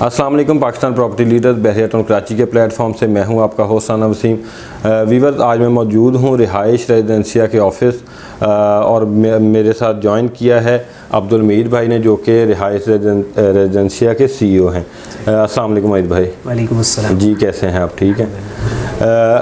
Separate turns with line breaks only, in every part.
अस्सलाम वालेकुम। Pakistan property leaders बहरिया town Karachi के प्लेटफॉर्म से मैं हूं आपका होस्ट साना वसीम। वीवर्स, आज मैं मौजूद हूं रिहाइश रेजिडेंसिया के ऑफ़िस और मेरे साथ ज्वाइन किया है अब्दुल मीर भाई ने, जो कि रिहाइश रेजिडेंसिया के CEO हैं। अस्सलाम वालेकुम मीर भाई।
वालेकुम अस्सलाम
जी, कैसे हैं आप? ठीक हैं।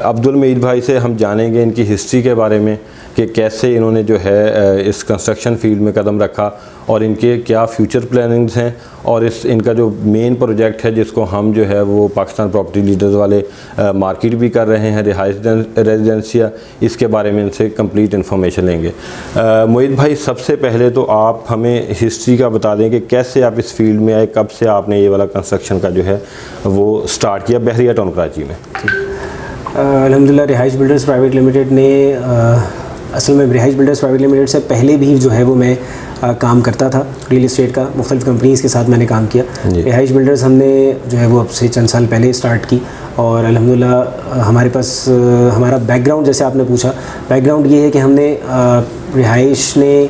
अब्दुल मीर भाई से हम जानेंगे इनकी हिस्ट्री के बारे में कि कैसे इन्होंने जो है इस कंस्ट्रक्शन फील्ड में कदम रखा और इनके क्या फ्यूचर प्लानिंग्स हैं, और इनका जो मेन प्रोजेक्ट है जिसको हम जो है वो पाकिस्तान प्रॉपर्टी लीडर्स वाले मार्केट भी कर रहे हैं, रिहाइश रेजिडेंसिया, इसके बारे में इनसे कंप्लीट इन्फॉर्मेशन लेंगे। मोहित भाई, सबसे पहले तो आप हमें हिस्ट्री का बता दें कि कैसे आप इस फील्ड में आए, कब से आपने ये वाला कंस्ट्रक्शन का जो है वो स्टार्ट किया बहरिया टाउन कराची में।
अल्हम्दुलिल्लाह रिहाइश बिल्डर्स प्राइवेट लिमिटेड ने असल में रिहाइश बिल्डर्स प्राइवेट लिमिटेड से पहले भी जो है वो मैं काम करता था रियल इस्टेट का, मुख्तलिफ कंपनीज़ के साथ मैंने काम किया। रिहाइश बिल्डर्स हमने जो है वो अब से चंद साल पहले स्टार्ट की और अल्हम्दुलिल्लाह हमारे पास हमारा बैकग्राउंड, जैसे आपने पूछा, बैकग्राउंड ये है कि हमने रिहाइश ने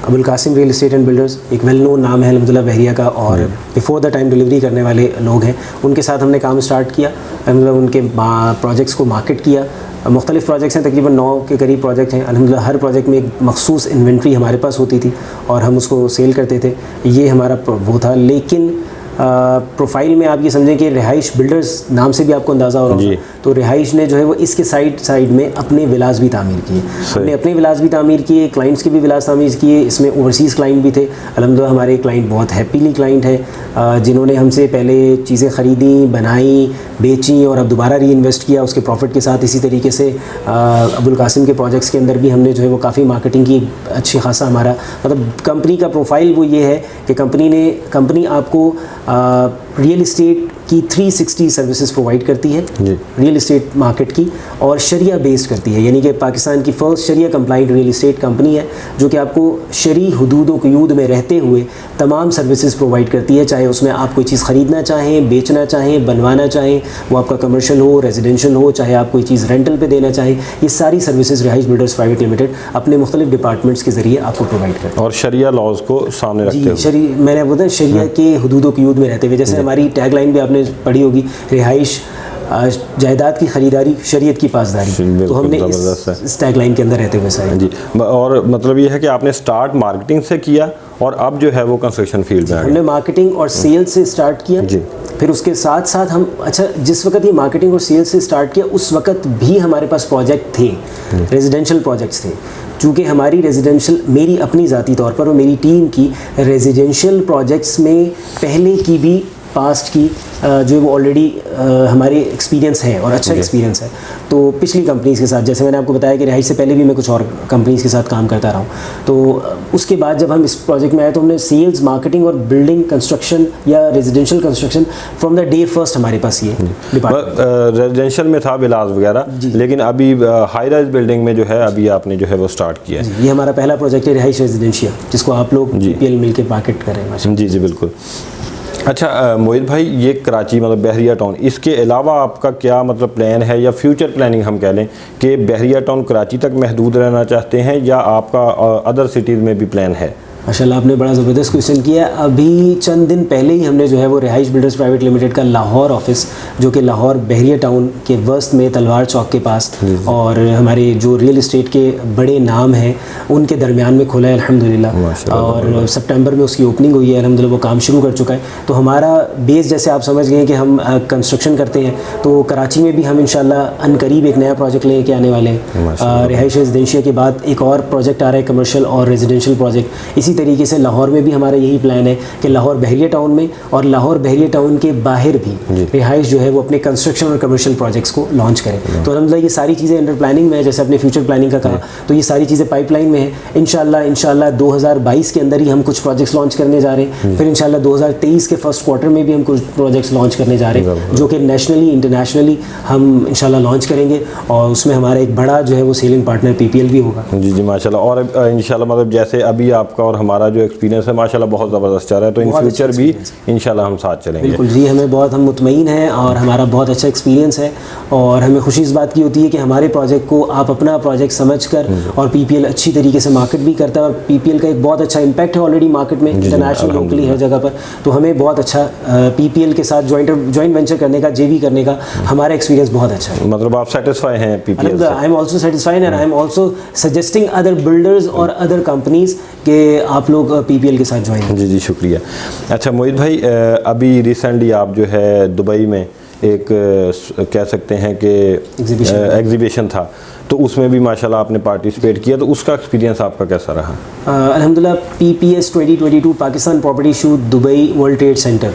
Abul Qasim real estate and builders, एक वेल नोन नाम है अल्हम्दुलिल्लाह बहरिया का, और बिफोर द टाइम डिलीवरी करने वाले लोग हैं, उनके साथ हमने काम स्टार्ट किया। अल्हम्दुलिल्लाह उनके प्रोजेक्ट्स को मार्केट किया। मुख्तलिफ प्रोजेक्ट्स हैं, तकरीबन 9 के करीब प्रोजेक्ट हैं। अल्हम्दुलिल्लाह हर प्रोजेक्ट में एक मखसूस इन्वेंट्री हमारे पास होती थी और हम उसको सेल करते थे, ये हमारा वो था। लेकिन प्रोफाइल में आप ये समझें कि रिहाइश बिल्डर्स नाम से भी आपको अंदाज़ा हो रहा होगा, तो रिहाइश ने जो है वो इसके साइड में अपने विलास भी तामीर किए, हमने अपने विलास भी तामीर किए, क्लाइंट्स के भी विलास तामीर किए। इसमें ओवरसीज़ क्लाइंट भी थे। अल्हम्दुलिल्लाह हमारे क्लाइंट बहुत हैप्पीली क्लाइंट है, जिन्होंने हमसे पहले चीज़ें ख़रीदी, बनाई, बेची और अब दोबारा री इन्वेस्ट किया उसके प्रॉफिट के साथ। इसी तरीके से अबुल कासिम के प्रोजेक्ट्स के अंदर भी हमने जो है वो काफ़ी मार्केटिंग की, अच्छी खासा हमारा मतलब कंपनी का प्रोफाइल वो ये है कि कंपनी आपको रियल इस्टेट की 360 सर्विसेज प्रोवाइड करती है, रियल इस्टेट मार्केट की, और शरिया बेस्ड करती है, यानी कि पाकिस्तान की फ़र्स्ट शरिया कंप्लाइंट रियल इस्टेट कंपनी है जो कि आपको शरी हुदूद व क़यूद में रहते हुए तमाम सर्विसेज प्रोवाइड करती है। चाहे उसमें आप कोई चीज़ ख़रीदना चाहें, बेचना चाहें, बनवाना चाहें, वो आपका कमर्शियल हो, रेजिडेंशियल हो, चाहे आप कोई चीज़ रेंटल पे देना चाहें, ये सारी सर्विसेज रिहाइश बिल्डर्स प्राइवेट लिमिटेड अपने मुख्तलिफ डिपार्टमेंट्स के ज़रिए आपको प्रोवाइड करते हैं।
और शरिया लॉज को सामने रखते हुए,
मैंने बोला शरिया के हुदूद व क़यूद में रहते हुए, जैसे हमारी टैग लाइन भी आपने पढ़ी होगी, रिहाइश जायदाद की ख़रीदारी, शरीयत की पासदारी, तो हमने इस टैग लाइन के अंदर रहते हुए सारे जी।
और मतलब ये है कि आपने स्टार्ट मार्केटिंग से किया और अब जो है वो कंस्ट्रक्शन फील्ड में
हमने मार्केटिंग और सेल्स से स्टार्ट किया जी। फिर उसके साथ साथ हम जिस वक्त ये मार्केटिंग और सेल्स से स्टार्ट किया उस वक्त भी हमारे पास प्रोजेक्ट थे, रेजिडेंशियल प्रोजेक्ट्स थे। चूँकि हमारी रेजिडेंशियल, मेरी अपनी ज़ाती तौर पर और मेरी टीम की रेजिडेंशियल प्रोजेक्ट्स में पहले की भी पास्ट की जो वो ऑलरेडी हमारे एक्सपीरियंस है और अच्छा एक्सपीरियंस है। तो पिछली कंपनीज़ के साथ, जैसे मैंने आपको बताया कि रिहाइश से पहले भी मैं कुछ और कंपनीज़ के साथ काम करता रहा हूँ, तो उसके बाद जब हम इस प्रोजेक्ट में आए तो हमने सेल्स, मार्केटिंग और बिल्डिंग कंस्ट्रक्शन या residential construction from the day first हमारे पास ये
रेजिडेंशियल में था विलास वगैरह, लेकिन अभी हाई राइज बिल्डिंग में जो है अभी आपने जो है वो स्टार्ट किया है।
ये हमारा पहला प्रोजेक्ट है रिहाइश रेजिडेंशिया, जिसको आप लोग PPL मिल के मार्केट कर रहे हैं।
जी बिल्कुल। अच्छा मोहित भाई, ये कराची मतलब बहरिया टाउन, इसके अलावा आपका क्या मतलब प्लान है या फ्यूचर प्लानिंग हम कह लें कि बहरिया टाउन कराची तक महदूद रहना चाहते हैं या आपका अदर सिटीज़ में भी प्लान है?
माशाल्लाह, आपने बड़ा ज़बरदस्त क्वेश्चन किया। अभी चंद दिन पहले ही हमने जो है वो रिहाइश बिल्डर्स प्राइवेट लिमिटेड का लाहौर ऑफिस, जो कि लाहौर बहरिया टाउन के वस्त में तलवार चौक के पास, और हमारे जो रियल इस्टेट के बड़े नाम हैं उनके दरमियान में खोला है अल्हम्दुलिल्लाह, और सितंबर में उसकी ओपनिंग हुई है। अल्हम्दुलिल्लाह वो काम शुरू कर चुका है। तो हमारा बेस, जैसे आप समझ गए कि हम कंस्ट्रक्शन करते हैं, तो कराची में भी हम इंशाल्लाह अनकरीब एक नया प्रोजेक्ट लेके आने वाले हैं। रिहाइश रेजिडेंशिया के बाद एक और प्रोजेक्ट आ रहा है, कमर्शियल और रेजिडेंशियल प्रोजेक्ट। इसी तरीके से लाहौर में भी हमारा यही प्लान है कि लाहौर बहरिया टाउन में और लाहौर बहरिया टाउन के बाहर भी रिहाइश जो है वो अपने कंस्ट्रक्शन और कमर्शियल प्रोजेक्ट्स को लॉन्च करें। तो अल्हम्दुलिल्लाह ये सारी चीज़ें अंडर प्लानिंग में है। जैसे अपने फ्यूचर प्लानिंग का कहा, तो ये सारी चीज़ें पाइपलाइन में है। इंशाल्लाह 2022 के अंदर ही हम कुछ प्रोजेक्ट्स लॉन्च करने जा रहे हैं। फिर इंशाल्लाह 2023 के फर्स्ट क्वार्टर में भी हम कुछ प्रोजेक्ट्स लॉन्च करने जा रहे हैं, जो कि नेशनली, इंटरनेशनली हम इंशाल्लाह लॉन्च करेंगे, और उसमें हमारा एक बड़ा जो है वो सेलिंग पार्टनर PPL भी होगा।
जी माशाल्लाह। और इंशाल्लाह मतलब जैसे अभी आपका और हमारा जो एक्सपीरियंस है माशाल्लाह बहुत ज़बरदस्त चल रहा है, तो इन
बहुत अच्छा
फ्यूचर भी इंशाल्लाह हम साथ चलेंगे।
बिल्कुल जी, हमें बहुत, हम मुतमईन हैं और हमारा बहुत अच्छा एक्सपीरियंस है और हमें खुशी इस बात की होती है कि हमारे प्रोजेक्ट को आप अपना प्रोजेक्ट समझकर, और पीपीएल अच्छी तरीके से मार्केट भी करता है और पीपीएल का एक बहुत अच्छा इम्पैक्ट है ऑलरेडी मार्केट में, इंटरनेशनल, लोकली, हर जगह पर। तो हमें बहुत अच्छा पीपीएल के साथ जॉइंट वेंचर करने का, जेवी करने का हमारा एक्सपीरियंस बहुत अच्छा है।
मतलब आप सेटिस्फाई हैं पीपीएल से?
I am also satisfied and I am also suggesting other builders और अदर कंपनीज के आप लोग पीपीएल के साथ ज्वाइन।
जी शुक्रिया। अच्छा मोहित भाई, अभी रिसेंटली आप जो है दुबई में एक कह सकते हैं कि एग्जीबिशन था, तो उसमें भी माशाल्लाह आपने पार्टिसिपेट किया, तो उसका एक्सपीरियंस आपका कैसा रहा?
अल्हम्दुलिल्लाह PPS 2022 Pakistan property show Dubai world trade centre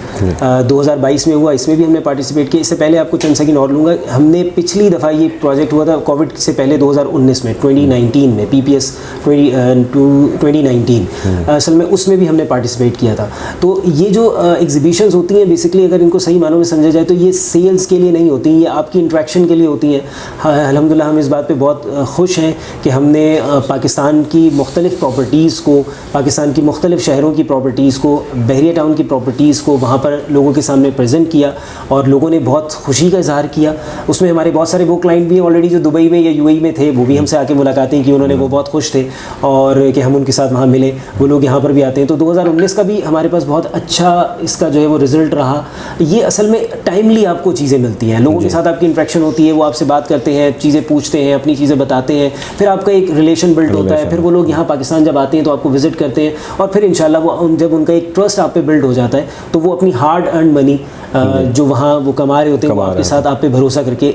2022 में हुआ, इसमें भी हमने पार्टिसिपेट किया। इससे पहले आपको चंद सेकंड और लूँगा, हमने पिछली दफ़ा ये प्रोजेक्ट हुआ था कोविड से पहले 2019 में, 2019 में PPS 2019 असल में उसमें भी हमने पार्टिसिपेट किया था। तो ये जो एग्जीबिशंस होती हैं बेसिकली, अगर इनको सही मानों में समझा जाए तो ये सेल्स के लिए नहीं होती, ये आपकी इंट्रैक्शन के लिए होती हैं। अल्हम्दुलिल्लाह हम इस बात पर बहुत खुश हैं कि हमने पाकिस्तान की मुख्तलिफ़ प्रॉपर्टीज़ को, पाकिस्तान की मुख्तलिफ़ शहरों की प्रॉपर्टीज़ को, बहरिया टाउन की प्रॉपर्टीज़ को वहाँ पर लोगों के सामने प्रेजेंट किया और लोगों ने बहुत खुशी का इजहार किया। उसमें हमारे बहुत सारे वो क्लाइंट भी हैं ऑलरेडी जो दुबई में या यूएई में थे, वो भी हमसे आके मुलाकातें की उन्होंने, वो बहुत खुश थे और कि हम उनके साथ वहाँ मिले, वो लोग यहाँ पर भी आते हैं। तो 2019 का भी हमारे पास बहुत अच्छा इसका जो है वो रिज़ल्ट रहा। ये असल में टाइमली आपको चीज़ें मिलती हैं, लोगों के साथ आपकी इंट्रैक्शन होती है, वो आपसे बात करते हैं, चीज़ें पूछते हैं, अपनी चीज़ें बताते हैं, फिर आपका एक रिलेशन बिल्ड होता है, फिर वो लोग यहाँ पाकिस्तान जब आते हैं तो आपको विजिट करते हैं और फिर इंशाल्लाह वो जब उनका एक ट्रस्ट आप पे बिल्ड हो जाता है तो वो अपनी हार्ड अर्न मनी जो वहाँ वो कमा रहे होते हैं, वो आपके साथ आप पे भरोसा करके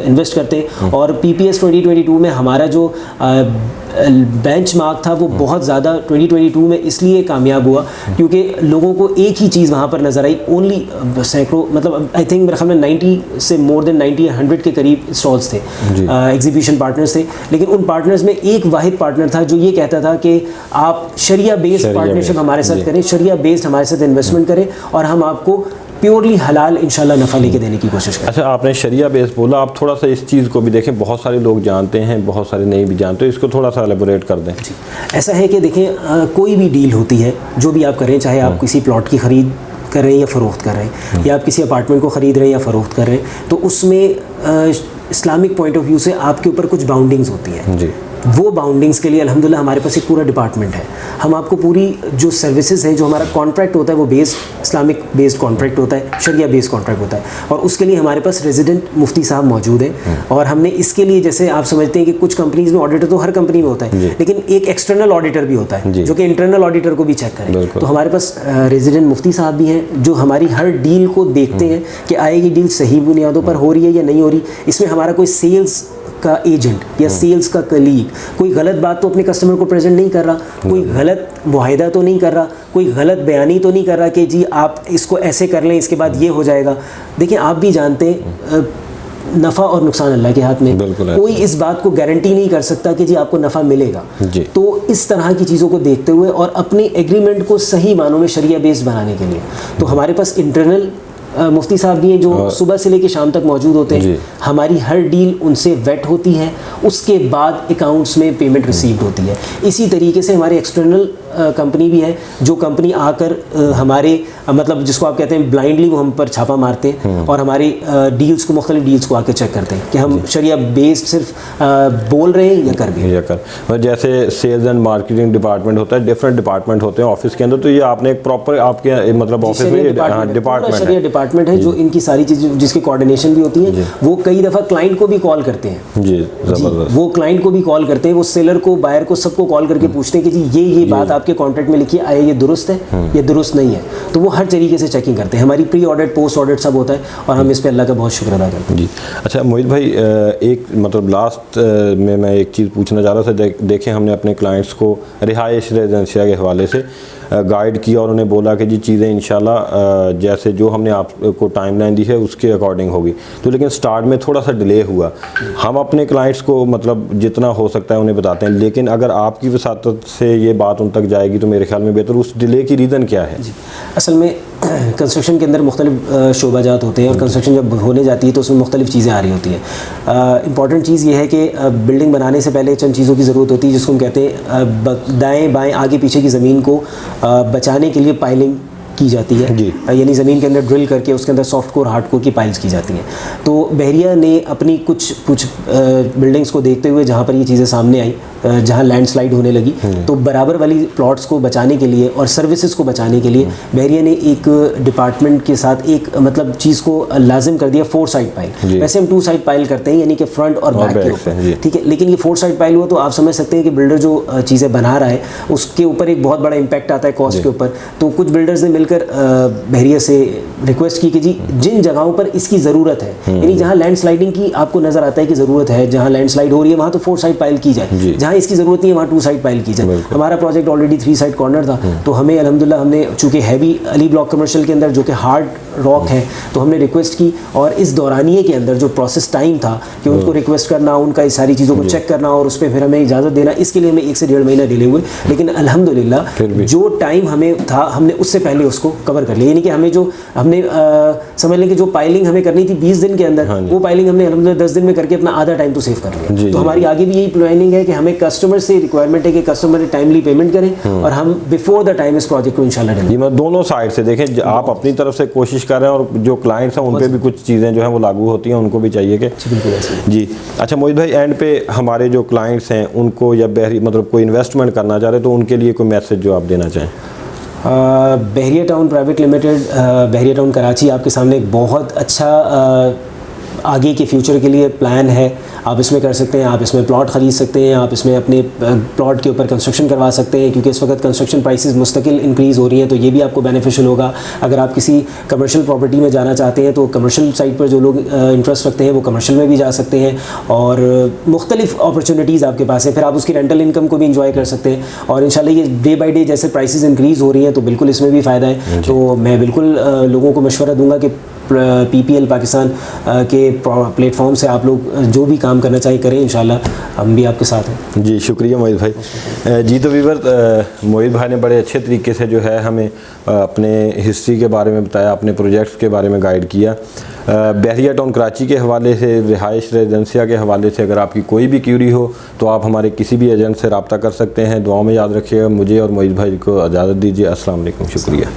इन्वेस्ट करते हैं। और PPS 2022 में हमारा जो बेंचमार्क था वो बहुत ज़्यादा 2022 में इसलिए कामयाब हुआ क्योंकि लोगों को एक ही चीज़ वहाँ पर नज़र आई, ओनली सैकड़ों, मतलब आई थिंक मेरे ख्याल में 90 से मोर देन 90 या 100 के करीब स्टॉल्स थे, एग्जीबिशन पार्टनर्स थे, लेकिन उन पार्टनर्स में एक वाहिद पार्टनर था जो ये कहता था कि आप शरिया बेस्ड पार्टनरशिप हमारे साथ करें, शरिया बेस्ड हमारे साथ इन्वेस्टमेंट करें और हम आपको प्योरली हलाल इंशाल्लाह नफ़ा लेके देने की कोशिश करें।
अच्छा, आपने शरिया बेस बोला, आप थोड़ा सा इस चीज़ को भी देखें, बहुत सारे लोग जानते हैं, बहुत सारे नहीं भी जानते, इसको थोड़ा सा एलेबोरेट कर दें।
ऐसा है कि देखें, कोई भी डील होती है जो भी आप करें, चाहे आप किसी प्लॉट की ख़रीद कर रहे हैं या फ़रोख्त कर रहे हैं, या आप किसी अपार्टमेंट को ख़रीद रहे हैं या फ़रोख्त कर रहे हैं, तो उसमें इस्लामिक पॉइंट ऑफ व्यू से आपके ऊपर कुछ बाउंडिंग्स होती हैं जी। वो बाउंडिंग्स के लिए अल्हम्दुलिल्लाह हमारे पास एक पूरा डिपार्टमेंट है। हम आपको पूरी जो सर्विसेज हैं, जो हमारा कॉन्ट्रैक्ट होता है वो इस्लामिक बेस्ड कॉन्ट्रैक्ट होता है, शरिया बेस्ड कॉन्ट्रैक्ट होता है, और उसके लिए हमारे पास रेजिडेंट मुफ्ती साहब मौजूद हैं। और हमने इसके लिए, जैसे आप समझते हैं कि कुछ कंपनीज में ऑडिटर तो हर कंपनी में होता है, लेकिन एक एक्सटर्नल ऑडिटर भी होता है जो कि इंटरनल ऑडिटर को भी चेक करे। तो हमारे पास रेजिडेंट मुफ्ती साहब भी हैं जो हमारी हर डील को देखते हैं कि आए ये डील सही बुनियादों पर हो रही है या नहीं हो रही, इसमें हमारा कोई सेल्स का एजेंट या सेल्स का कलीग कोई गलत बात तो अपने कस्टमर को प्रेजेंट नहीं कर रहा, कोई गलत मुआहिदा तो नहीं कर रहा, कोई गलत बयानी तो नहीं कर रहा कि जी आप इसको ऐसे कर लें इसके बाद ये हो जाएगा। देखिए, आप भी जानते हैं नफ़ा और नुकसान अल्लाह के हाथ में, कोई इस बात को गारंटी नहीं कर सकता कि जी आपको नफ़ा मिलेगा। तो इस तरह की चीज़ों को देखते हुए और अपनी एग्रीमेंट को सही मानों में शरिया बेस्ड बनाने के लिए तो हमारे पास इंटरनल मुफ्ती साहब भी हैं जो सुबह से लेकर शाम तक मौजूद होते हैं। हमारी हर डील उनसे वेट होती है, उसके बाद अकाउंट्स में पेमेंट रिसीव्ड होती है। इसी तरीके से हमारी एक्सटर्नल कंपनी भी है जो कंपनी आकर हमारे मतलब जिसको आप कहते हैं ब्लाइंडली वो हम पर छापा मारते हैं और हमारी डील्स को, मुख्तलिफ डील्स को आकर चेक करते हैं कि हम शरिया बेस्ड सिर्फ बोल रहे हैं या कर भी
और जैसे सेल्स एंड मार्केटिंग डिपार्टमेंट होता है, डिफरेंट डिपार्टमेंट होते हैं ऑफिस के अंदर, तो ये आपने एक प्रॉपर आपके मतलब ऑफिस में डिपार्टमेंट
है जो इनकी सारी चीज़ें जिसकी कोऑर्डिनेशन भी होती है। वो कई दफ़ा क्लाइंट को भी कॉल करते हैं जी, वो क्लाइंट को भी कॉल करते हैं, वो सेलर को, बायर को, सबको कॉल करके पूछते हैं कि जी ये बात आपके कॉन्ट्रैक्ट में लिखी है, आया ये दुरुस्त है, ये दुरुस्त नहीं है। तो वो हर तरीके से चेकिंग करते हैं। हमारी प्री ऑडिट, पोस्ट ऑडिट सब होता है और हम इस पर अल्लाह का बहुत शुक्र अदा करते हैं
जी। अच्छा मोहित भाई, एक मतलब लास्ट में मैं एक चीज़ पूछना चाह रहा था। देखें, हमने अपने क्लाइंट्स को रिहाइश रेजिडेंशिया के हवाले से गाइड किया और उन्हें बोला कि जी चीज़ें इंशाल्लाह जैसे जो हमने आपको टाइमलाइन दी है उसके अकॉर्डिंग होगी। तो लेकिन स्टार्ट में थोड़ा सा डिले हुआ। हम अपने क्लाइंट्स को मतलब जितना हो सकता है उन्हें बताते हैं, लेकिन अगर आपकी वसातत से ये बात उन तक जाएगी तो मेरे ख्याल में बेहतर। उस डिले की रीज़न क्या है?
असल में कंस्ट्रक्शन के अंदर मुख्तलिफ शोबाजात होते हैं और कंस्ट्रक्शन जब होने जाती है तो उसमें मुख्तलिफ चीज़ें आ रही होती हैं। इंपॉर्टेंट चीज़ ये है कि बिल्डिंग बनाने से पहले चंद चीज़ों की ज़रूरत होती है जिसको हम कहते हैं दाएँ बाएँ आगे पीछे की ज़मीन को बचाने के लिए पाइलिंग की जाती है, यानी ज़मीन के अंदर ड्रिल करके उसके अंदर सॉफ्ट कोर हार्ड कोर की पाइल्स की जाती हैं। तो बहरिया ने अपनी कुछ बिल्डिंग्स को देखते हुए जहाँ पर ये चीज़ें सामने आई, जहाँ लैंडस्लाइड होने लगी, तो बराबर वाली प्लॉट्स को बचाने के लिए और सर्विसेज को बचाने के लिए बहरिया ने एक डिपार्टमेंट के साथ एक मतलब चीज़ को लाजिम कर दिया 4 साइड पाइल। वैसे हम 2 साइड पाइल करते हैं, यानी कि फ्रंट और बैक के ऊपर, ठीक है, लेकिन ये 4 साइड पाइल हुआ तो आप समझ सकते हैं कि बिल्डर जो चीज़ें बना रहा है उसके ऊपर एक बहुत बड़ा इम्पैक्ट आता है कॉस्ट के ऊपर। तो कुछ बिल्डर्स ने मिलकर बहरिया से रिक्वेस्ट की कि जी जिन जगहों पर इसकी ज़रूरत है, यानी जहाँ लैंडस्लाइडिंग की आपको नज़र आता है कि ज़रूरत है, जहाँ लैंडस्लाइड हो रही है वहाँ तो 4 साइड पाइल की जाए, जहाँ इसकी ज़रूरत नहीं है वहाँ 2 साइड पाइल की जाए। हमारा प्रोजेक्ट ऑलरेडी 3 साइड कॉर्नर था, तो हमें अल्हम्दुलिल्लाह हमने चूँकि हैवी अली ब्लॉक कमर्शियल के अंदर जो कि हार्ड रॉक है, तो हमने रिक्वेस्ट की और इस दौरानिए के अंदर जो प्रोसेस टाइम था कि उनको रिक्वेस्ट करना, उनका इस सारी चीज़ों को चेक करना और उस पर फिर हमें इजाज़त देना, इसके लिए हमें 1 से 1.5 महीना डिले हुए, लेकिन अल्हम्दुलिल्लाह जो टाइम हमें था हमने उससे पहले उसको कवर कर लिया। यानी कि हमें जो हमने समझ लें कि जो पाइलिंग हमें करनी थी 20 दिन के अंदर, वो पाइलिंग हमने अल्हम्दुलिल्लाह 10 दिन में करके अपना आधा टाइम तो सेव कर लिया। तो हमारी आगे भी यही प्लानिंग है कि हमें कस्टमर से रिक्वायरमेंट है कि कस्टमर टाइमली पेमेंट करें और हम बिफोर द टाइम इस प्रोजेक्ट को इंशाल्लाह डिलीवर।
जी, मैं दोनों साइड से देखें, आप अपनी तरफ से कोशिश कर रहे हैं और जो क्लाइंट्स हैं उन पे भी कुछ चीज़ें जो हैं वो लागू होती हैं, उनको भी चाहिए कि जी। अच्छा मोहित भाई, एंड पे हमारे जो क्लाइंट्स हैं उनको या बहरी मतलब कोई इन्वेस्टमेंट करना चाह रहे तो उनके लिए कोई मैसेज जो आप देना चाहें?
बहरिया टाउन प्राइवेट लिमिटेड, बहरिया टाउन कराची आपके सामने एक बहुत अच्छा आगे के फ्यूचर के लिए प्लान है। आप इसमें कर सकते हैं, आप इसमें प्लॉट ख़रीद सकते हैं, आप इसमें अपने प्लॉट के ऊपर कंस्ट्रक्शन करवा सकते हैं, क्योंकि इस वक्त कंस्ट्रक्शन प्राइसेस मुस्तकिल इंक्रीज़ हो रही हैं, तो ये भी आपको बेनिफिशियल होगा। अगर आप किसी कमर्शियल प्रॉपर्टी में जाना चाहते हैं तो कमर्शियल साइड पर जो लोग इंटरेस्ट रखते हैं वो कमर्शियल में भी जा सकते हैं और मुख्तलिफ अपॉर्चुनिटीज़ आपके पास है। फिर आप उसकी रेंटल इनकम को भी इंजॉय कर सकते हैं और इंशाल्लाह ये डे बाई डे जैसे प्राइसेस इंक्रीज़ हो रही हैं तो बिल्कुल इसमें भी फ़ायदा है। तो मैं बिल्कुल लोगों को मशवरा दूंगा कि PPL पाकिस्तान के प्लेटफॉर्म से आप लोग जो भी काम करना चाहिए करें, इंशाल्लाह हम भी आपके साथ हैं।
जी शुक्रिया मोहित भाई। जी तो व्यूअर, मोहित भाई ने बड़े अच्छे तरीके से जो है हमें अपने हिस्ट्री के बारे में बताया, अपने प्रोजेक्ट्स के बारे में गाइड किया। बहरिया टाउन कराची के हवाले से, रिहाइश रेजिडेंसिया के हवाले से अगर आपकी कोई भी क्यूरी हो तो आप हमारे किसी भी एजेंट से रब्ता कर सकते हैं। दुआओं में याद रखिएगा। मुझे और मोहित भाई को इजाज़त दीजिए। अस्सलाम वालेकुम, शुक्रिया।